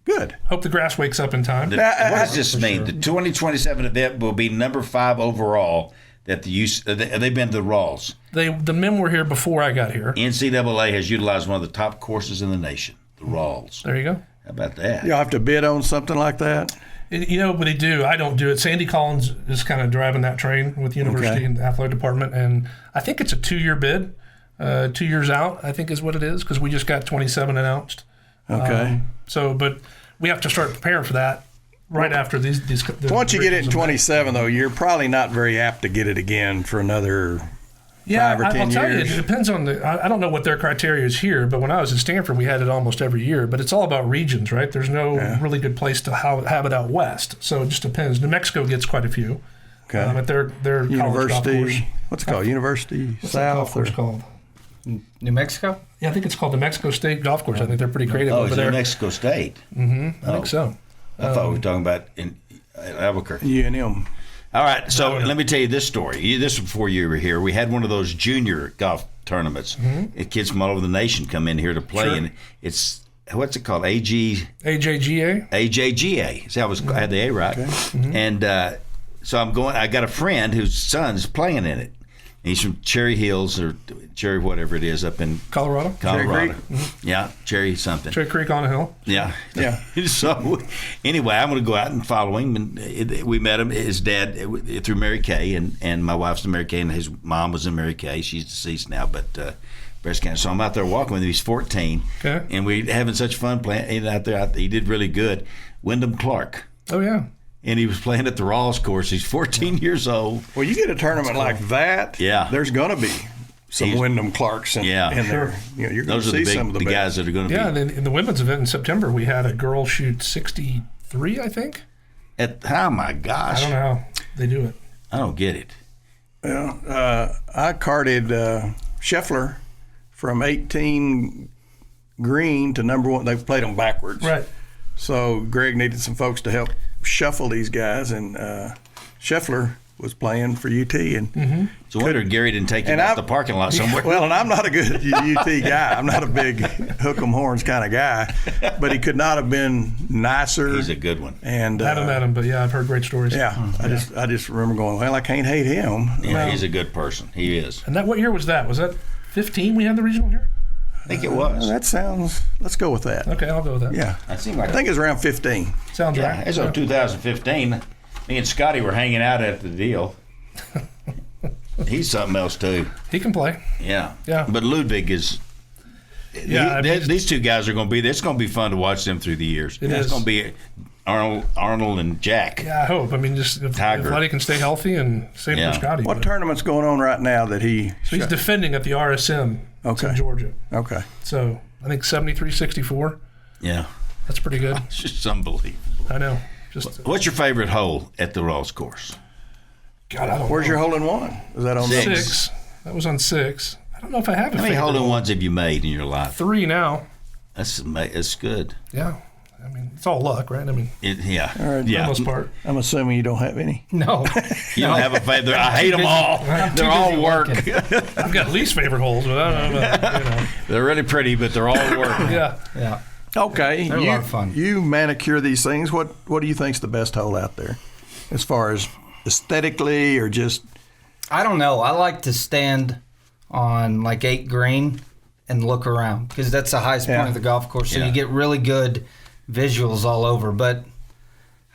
Good. Hope the grass wakes up in time. What does this mean? The 2027 event will be number 5 overall. That they've been to the Rawls. The men were here before I got here. NCAA has utilized one of the top courses in the nation, the Rawls. There you go. How about that? You'll have to bid on something like that? You know, but they do. I don't do it. Sandy Collins is kind of driving that train with the university and the athletic department, and I think it's a 2-year bid, 2 years out. I think is what it is because we just got 27 announced. Okay. But we have to start preparing for that right after these. Once you get it in regionals. 27, though, you're probably not very apt to get it again for another 5 or 10 I'll tell you, years. it depends on I don't know what their criteria is here, but when I was at Stanford, we had it almost every year. But it's all about regions, right? There's no really good place to have it out west, so it just depends. New Mexico gets quite a few. Okay. At their college golf course. University. What's it called? University What's that golf South? course called? New Mexico? Yeah, I think it's called the Mexico State Golf Course. I think they're pretty creative Oh, over it's there. New Mexico State. I think so. I thought we were talking about in Albuquerque. UNM. All right, so let me tell you this story. This was before you were here. We had one of those junior golf tournaments. Kids from all over the nation come in here to play, and it's what's it called? AJGA. AJGA. See, I had the A right. And so I'm going. I got a friend whose son's playing in it. He's from Cherry Hills or Cherry whatever it is up in Colorado. Colorado. Yeah, Cherry something. Cherry Creek on a hill. Yeah. Yeah. So, anyway, I'm going to go out and follow him. And we met him, his dad, through Mary Kay, and my wife's in Mary Kay, and his mom was in Mary Kay. She's deceased now, but breast cancer. So I'm out there walking with him. He's 14. Okay. And we're having such fun playing out there. He did really good. Wyndham Clark. Oh, yeah. And he was playing at the Rawls course. He's 14 years old. Well, you get a tournament like that, Yeah. there's going to be some Wyndham Clarks in Yeah. there. Sure. You know, you're going Those to are see the some of the big best. guys that are going to Yeah, be. in the women's event in September, we had a girl shoot 63, I think. Oh, my gosh. I don't know how they do it. I don't get it. I carted Scheffler from 18 green to number 1. They played them backwards. Right. So Greg needed some folks to help shuffle these guys, and Scheffler was playing for UT. And So I wonder Gary didn't take him out the parking lot somewhere. Well, and I'm not a good UT guy. I'm not a big hook 'em horns kind of guy, but he could not have been nicer. He's a good one. And I haven't met him, but yeah, I've heard great stories. yeah, I just remember going, well, I can't hate him. Yeah, he's a good person. He is. And what year was that? Was that 15 we had the regional here? I think it was. That sounds. Let's go with that. Okay, I'll go with that. Yeah, I seemed like I think it's around 15. Sounds yeah, right. it's on 2015. Me and Scotty were hanging out at the deal. He's something else too. He can play. Yeah. Yeah. But Ludwig is. Yeah, I mean, these two guys are going to be. It's going to be fun to watch them through the years. It It's is. going to be Arnold and Jack. Yeah, I hope. I mean, just if Tiger. Buddy can stay healthy and same Yeah. for Scotty. What but- tournament's going on right now that he? So he's defending at the RSM Okay. in Georgia. Okay. So I think 73-64. Yeah. That's pretty good. It's just unbelievable. I know. Just What's your favorite hole at the Rawls course? God, I don't Where's know. your hole in one? Is that on Six. the? 6? That was on 6. I don't know if I have a How many favorite hole in hole. ones have you made in your life? 3 now. That's good. Yeah. I mean, it's all luck, right? I mean, Yeah. All right. for the Yeah. most part. I'm assuming you don't have any. No. You don't have a favorite. I hate them all. They're all work. I've got least favorite holes, but I don't know about, you know. They're really pretty, but they're all work. Yeah. Yeah. Okay, They're a lot of fun. You manicure these things. What do you think's the best hole out there, as far as aesthetically or just? I don't know. I like to stand on like 8 green and look around because that's the highest Yeah. point of the golf course. So Yeah. you get really good visuals all over. But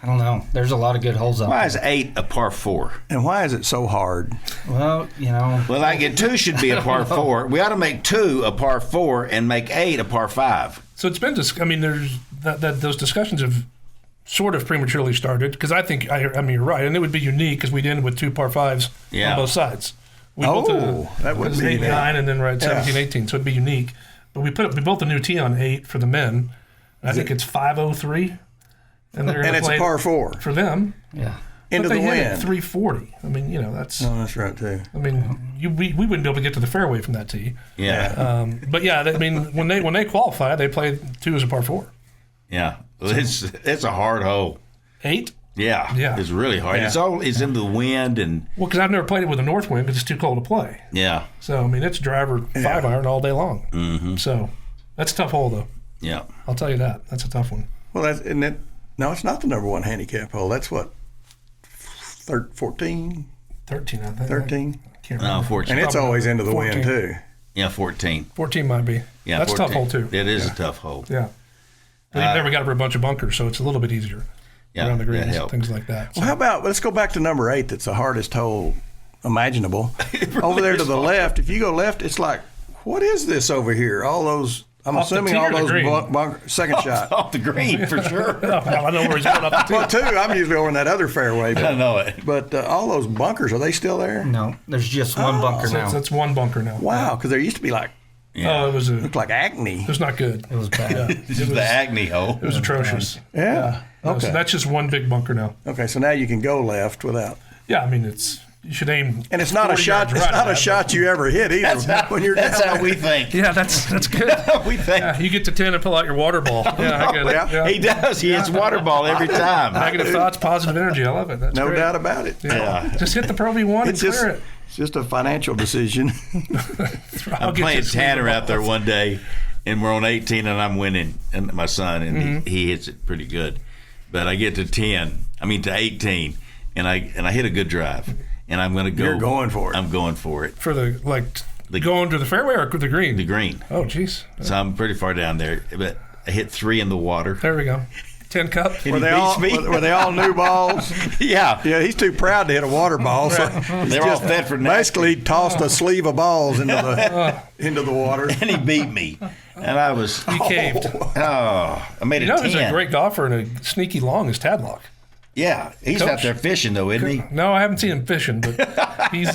I don't know. There's a lot of good holes out Why there. is 8 a par 4? And why is it so hard? Well, you know. Well, like 2 should be a par 4. We ought to make 2 a par 4 and make 8 a par 5. So it's been, I mean, there's that those discussions have sort of prematurely started because I think I mean you're right, and it would be unique because we'd end with 2 par 5s on both sides. We that would be 8, 9, and then 17, 18. So it'd be unique. But we built a new tee on 8 for the men. And I think it's 503, and it's a par 4 for them. Yeah. Into but the they hit wind. it 340. I mean, that's. Oh, that's right too. I mean, we wouldn't be able to get to the fairway from that tee. Yeah. But yeah, I mean, when they qualify, they play 2 as a par 4. Yeah. It's a hard hole. 8. Yeah. It's really hard. Yeah. It's in the wind and. Well, because I've never played it with a north wind because it's too cold to play. Yeah. So I mean, it's driver 5-iron all day long. Mm-hmm. So that's a tough hole, though. Yeah. I'll tell you that. That's a tough one. Well, no, it's not the number 1 handicap hole. That's what 14, 13, I think. 13. I can't remember. No, 14. And it's always into the 14. wind too. Yeah, 14. 14 might be. Yeah, that's 14. a tough hole too. It is a tough hole. Yeah. They've never got over a bunch of bunkers, so it's a little bit easier around the greens, things like that. So. Well, how about let's go back to number 8. That's the hardest hole imaginable. Really over there to the left. If you go left, it's like, what is this over here? All those. I'm Off the assuming tee all or the those green? second shot. Off the green for sure. I know where he's going up the tee. Well, 2. I'm usually over in that other fairway. But, I know it. But all those bunkers, are they still there? No, there's just one bunker So now. that's one bunker now. Wow, because there used to be like Oh, it looked like acne. It was not good. It was bad. Yeah. This is the Agni hole. It was atrocious. Yeah. No, Okay. so that's just one big bunker now. Okay, so now you can go left without. Yeah, I mean you should aim. And it's not a 40 shot. yards It's right not at a that. shot you ever hit either. When you're That's down how we think. Yeah, that's good. We think. Yeah, you get to 10 and pull out your water ball. Yeah, I get it. Yeah. He does. He hits water ball every time. Negative thoughts, positive energy. I love it. That's No great. doubt about it. Yeah. Just hit the Pro V1 and It's just, clear it. it's just a financial decision. I'll I'm get playing you some Tanner balls. out there one day, and we're on 18, and I'm winning, and my son, and he hits it pretty good. But I get to 18, and I hit a good drive, and I'm going to go. You're going for it. I'm going for it. For the going to the fairway or the green? The green. Oh, jeez. So I'm pretty far down there, but I hit 3 in the water. There we go. 10 cup. And Were he they all beats me. were they all new balls? Yeah. Yeah, he's too proud to hit a water ball. So They're all Thetford and Ashby. basically tossed a sleeve of balls into the water. And he beat me. And I was, He caved. I made You it know 10. who's a great golfer and a sneaky long is Tadlock. Yeah, he's Coach. out there fishing though, isn't he? No, I haven't seen him fishing, but he's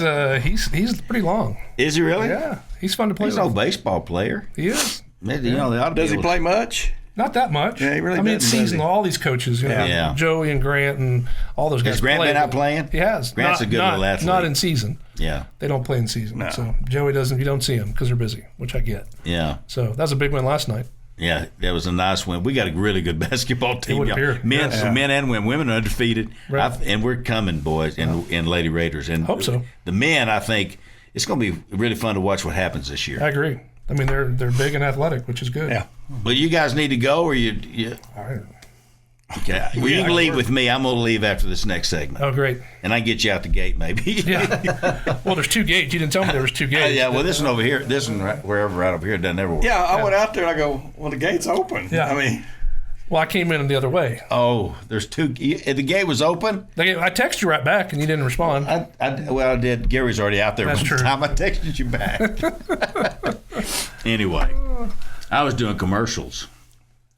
pretty long. Is he really? Yeah, he's fun to play He's with. no baseball player. He is. Maybe, they ought to be Does he able to- play much? Not that much. Yeah, he really I mean, it's doesn't, does he? seasonal. All these coaches, Yeah. Joey and Grant and all those guys. Has Grant play, been out but playing? He has. Grant's a good little athlete. Not in season. Yeah, They don't play in season. No. So Joey doesn't. You don't see him because they're busy, which I get. yeah, So that was a big win last night. yeah. That was a nice win. We got a really good basketball team. would y'all. appear. Men, Yeah. men and women. Women are undefeated, Right. and we're coming, boys, and Lady Raiders. And Hope so. The men, I think it's going to be really fun to watch what happens this year. I agree. I mean, they're big and athletic, which is good. Yeah. Well, you guys need to go, or you All right. okay? Well, you can leave with me. I'm going to leave after this next segment, Oh, great. and I can get you out the gate, maybe. Yeah. Well, there's 2 gates. You didn't tell me there was 2 gates. Yeah, well, this one over here, this one right, wherever right over here doesn't ever work. Yeah, I went out there and I go, well, the gate's open. Yeah. I mean, Well, I came in the other way. Oh, there's 2. The gate was open. I texted you right back, and you didn't respond. I did. Gary's already out there. That's one true. time I texted you back. Anyway, I was doing commercials,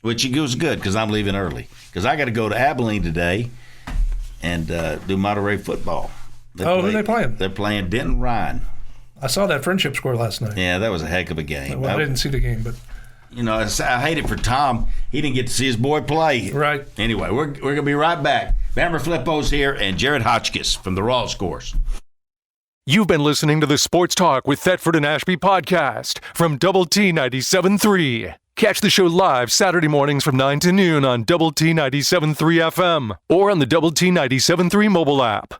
which was good because I'm leaving early because I got to go to Abilene today and do Monterey football. Who are they playing? They're playing Denton Ryan. I saw that friendship score last night. Yeah, that was a heck of a game. Well, I didn't see the game, but You know, I hate it for Tom. He didn't get to see his boy play. Right. Anyway, we're going to be right back. Bamber Flippo's here and Jared Hotchkiss from the Rawls course. You've been listening to the Sports Talk with Thetford and Ashby podcast from Double T 97.3. Catch the show live Saturday mornings from 9 to noon on Double T 97.3 FM or on the Double T 97.3 mobile app.